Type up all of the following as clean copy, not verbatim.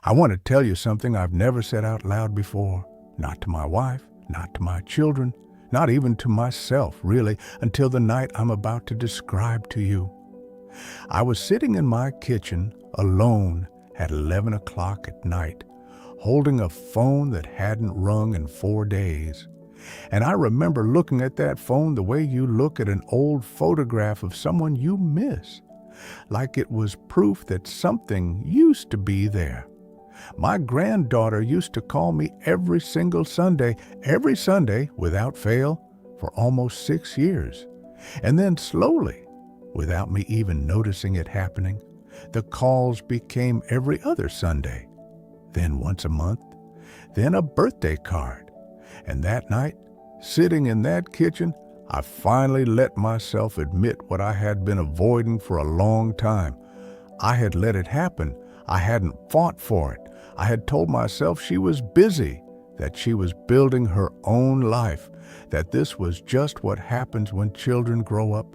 I want to tell you something I've never said out loud before, not to my wife, not to my children, not even to myself, really, until the night I'm about to describe to you. I was sitting in my kitchen alone at 11 o'clock at night, holding a phone that hadn't rung in 4 days. And I remember looking at that phone the way you look at an old photograph of someone you miss, like it was proof that something used to be there. My granddaughter used to call me every Sunday without fail, for almost 6 years. And then slowly, without me even noticing it happening, the calls became every other Sunday, then once a month, then a birthday card. And that night, sitting in that kitchen, I finally let myself admit what I had been avoiding for a long time. I had let it happen. I hadn't fought for it. I had told myself she was busy, that she was building her own life, that this was just what happens when children grow up.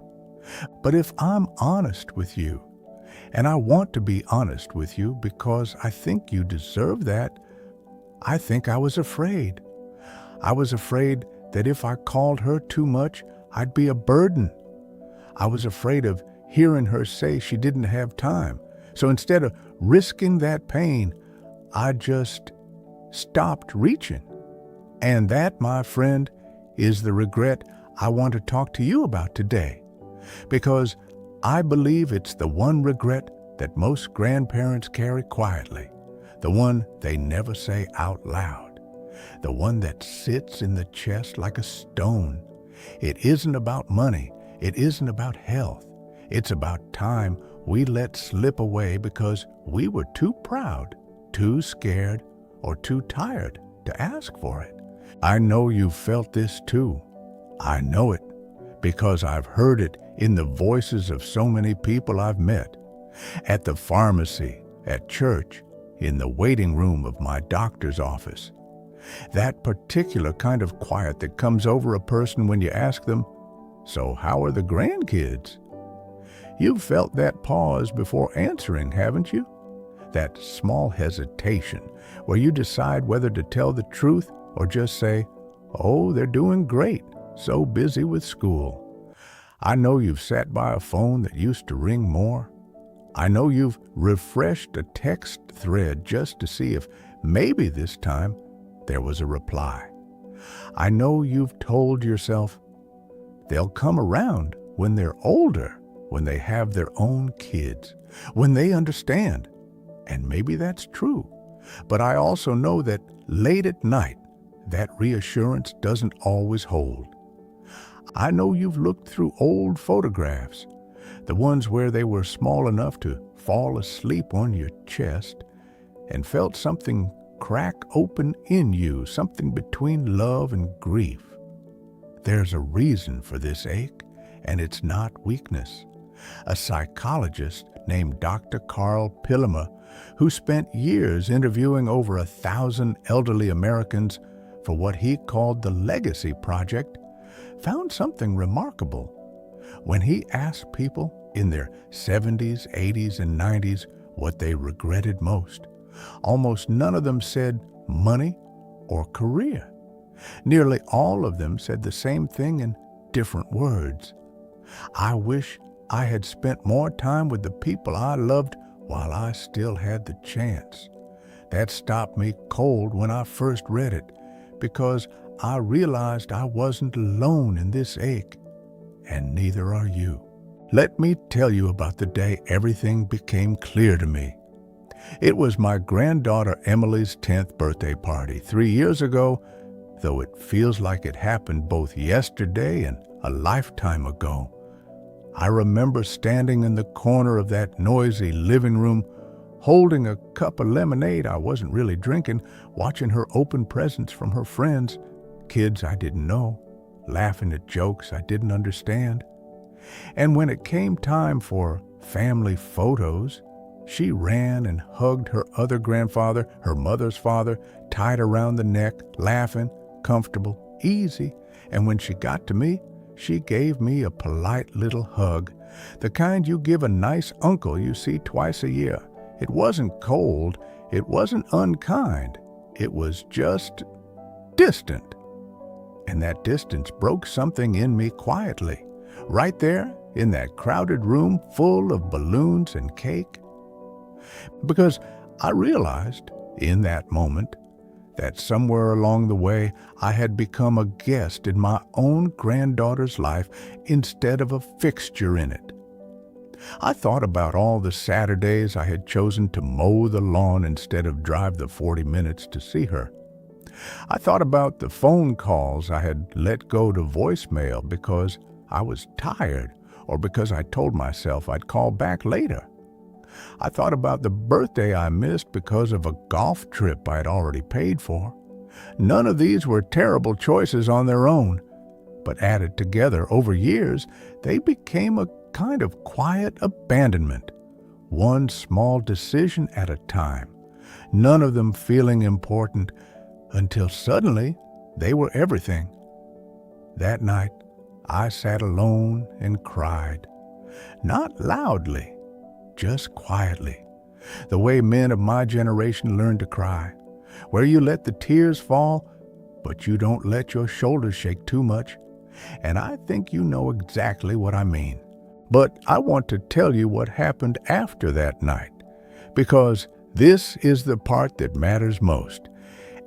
But if I'm honest with you, and I want to be honest with you because I think you deserve that, I think I was afraid. I was afraid that if I called her too much, I'd be a burden. I was afraid of hearing her say she didn't have time. So instead of risking that pain, I just stopped reaching. And that, my friend, is the regret I want to talk to you about today. Because I believe it's the one regret that most grandparents carry quietly, the one they never say out loud, the one that sits in the chest like a stone. It isn't about money. It isn't about health. It's about time we let slip away because we were too proud, too scared, or too tired to ask for it. I know you've felt this too. I know it because I've heard it in the voices of so many people I've met, at the pharmacy, at church, in the waiting room of my doctor's office. That particular kind of quiet that comes over a person when you ask them, "So how are the grandkids?" You've felt that pause before answering, haven't you? That small hesitation where you decide whether to tell the truth or just say, "Oh, they're doing great, so busy with school." I know you've sat by a phone that used to ring more. I know you've refreshed a text thread just to see if maybe this time there was a reply. I know you've told yourself, they'll come around when they're older, when they have their own kids, when they understand. And maybe that's true. But I also know that late at night, that reassurance doesn't always hold. I know you've looked through old photographs, the ones where they were small enough to fall asleep on your chest, and felt something crack open in you, something between love and grief. There's a reason for this ache, and it's not weakness. A psychologist named Dr. Carl Pillemer, who spent years interviewing over 1,000 elderly Americans for what he called the Legacy Project, found something remarkable. When he asked people in their 70s, 80s, and 90s what they regretted most, almost none of them said money or career. Nearly all of them said the same thing in different words. I wish I had spent more time with the people I loved while I still had the chance. That stopped me cold when I first read it, because I realized I wasn't alone in this ache, and neither are you. Let me tell you about the day everything became clear to me. It was my granddaughter Emily's 10th birthday party 3 years ago, though it feels like it happened both yesterday and a lifetime ago. I remember standing in the corner of that noisy living room, holding a cup of lemonade I wasn't really drinking, watching her open presents from her friends, kids I didn't know, laughing at jokes I didn't understand. And when it came time for family photos, she ran and hugged her other grandfather, her mother's father, tied around the neck, laughing, comfortable, easy. And when she got to me, she gave me a polite little hug, the kind you give a nice uncle you see twice a year. It wasn't cold, It wasn't unkind. It was just distant. And that distance broke something in me quietly, right there in that crowded room full of balloons and cake. Because I realized in that moment that somewhere along the way I had become a guest in my own granddaughter's life instead of a fixture in it. I thought about all the Saturdays I had chosen to mow the lawn instead of drive the 40 minutes to see her. I thought about the phone calls I had let go to voicemail because I was tired or because I told myself I'd call back later. I thought about the birthday I missed because of a golf trip I had already paid for. None of these were terrible choices on their own, but added together over years, they became a kind of quiet abandonment, one small decision at a time, none of them feeling important until suddenly they were everything. That night, I sat alone and cried, not loudly, just quietly, the way men of my generation learned to cry, where you let the tears fall, but you don't let your shoulders shake too much. And I think you know exactly what I mean. But I want to tell you what happened after that night, because this is the part that matters most,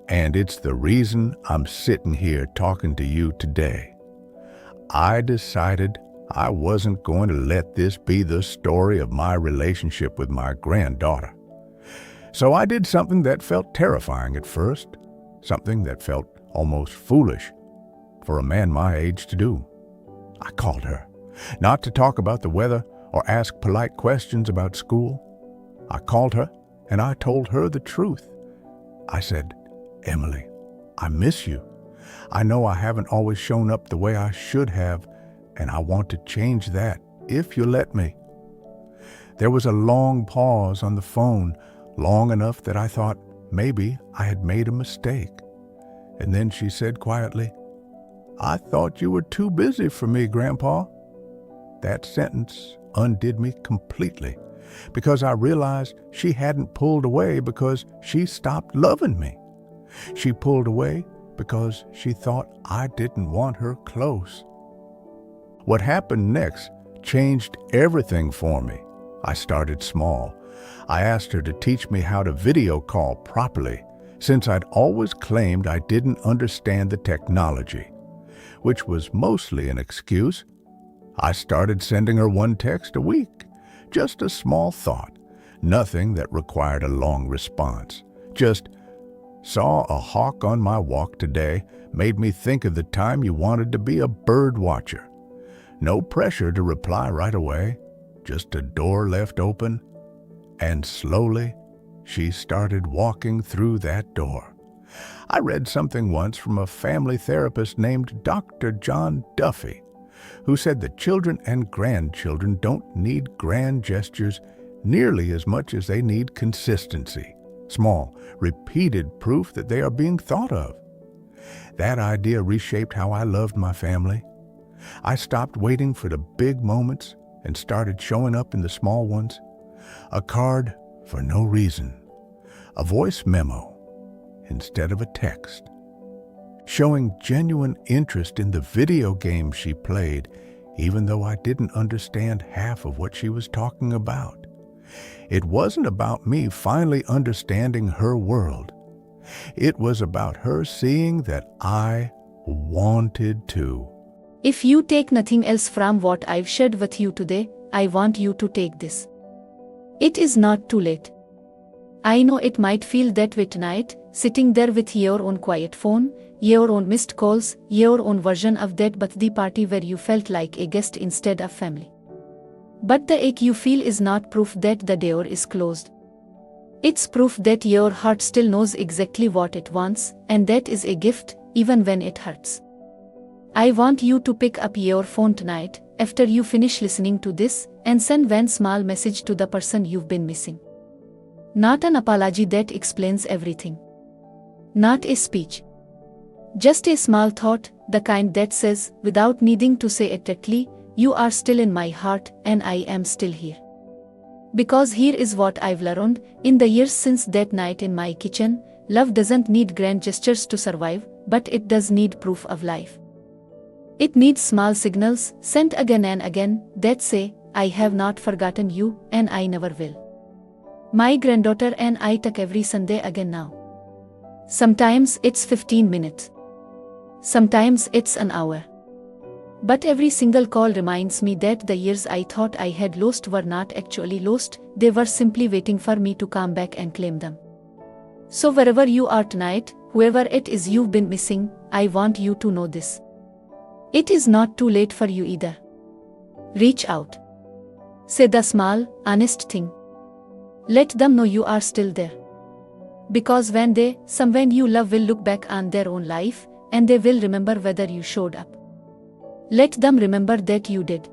and it's the reason I'm sitting here talking to you today. I decided I wasn't going to let this be the story of my relationship with my granddaughter. So I did something that felt terrifying at first, something that felt almost foolish for a man my age to do. I called her, not to talk about the weather or ask polite questions about school. I called her and I told her the truth. I said, "Emily, I miss you. I know I haven't always shown up the way I should have, and I want to change that, if you let me." There was a long pause on the phone, long enough that I thought maybe I had made a mistake. And then she said quietly, "I thought you were too busy for me, Grandpa." That sentence undid me completely, because I realized she hadn't pulled away because she stopped loving me. She pulled away because she thought I didn't want her close. What happened next changed everything for me. I started small. I asked her to teach me how to video call properly, since I'd always claimed I didn't understand the technology, which was mostly an excuse. I started sending her one text a week, just a small thought, nothing that required a long response. Just, "Saw a hawk on my walk today, made me think of the time you wanted to be a bird watcher." No pressure to reply right away, just a door left open, and slowly she started walking through that door. I read something once from a family therapist named Dr. John Duffy, who said that children and grandchildren don't need grand gestures nearly as much as they need consistency, small, repeated proof that they are being thought of. That idea reshaped how I loved my family. I stopped waiting for the big moments and started showing up in the small ones. A card for no reason, a voice memo instead of a text, showing genuine interest in the video game she played, even though I didn't understand half of what she was talking about. It wasn't about me finally understanding her world. It was about her seeing that I wanted to. If you take nothing else from what I've shared with you today, I want you to take this. It is not too late. I know it might feel that way tonight, sitting there with your own quiet phone, your own missed calls, your own version of that birthday party where you felt like a guest instead of family. But the ache you feel is not proof that the door is closed. It's proof that your heart still knows exactly what it wants, and that is a gift, even when it hurts. I want you to pick up your phone tonight, after you finish listening to this, and send one small message to the person you've been missing. Not an apology that explains everything. Not a speech. Just a small thought, the kind that says, without needing to say it directly, "You are still in my heart, and I am still here." Because here is what I've learned in the years since that night in my kitchen: love doesn't need grand gestures to survive, but it does need proof of life. It needs small signals, sent again and again, that say, I have not forgotten you, and I never will. My granddaughter and I talk every Sunday again now. Sometimes it's 15 minutes. Sometimes it's an hour. But every single call reminds me that the years I thought I had lost were not actually lost, they were simply waiting for me to come back and claim them. So wherever you are tonight, whoever it is you've been missing, I want you to know this. It is not too late for you either. Reach out. Say the small, honest thing. Let them know you are still there. Because someone you love will look back on their own life, and they will remember whether you showed up. Let them remember that you did.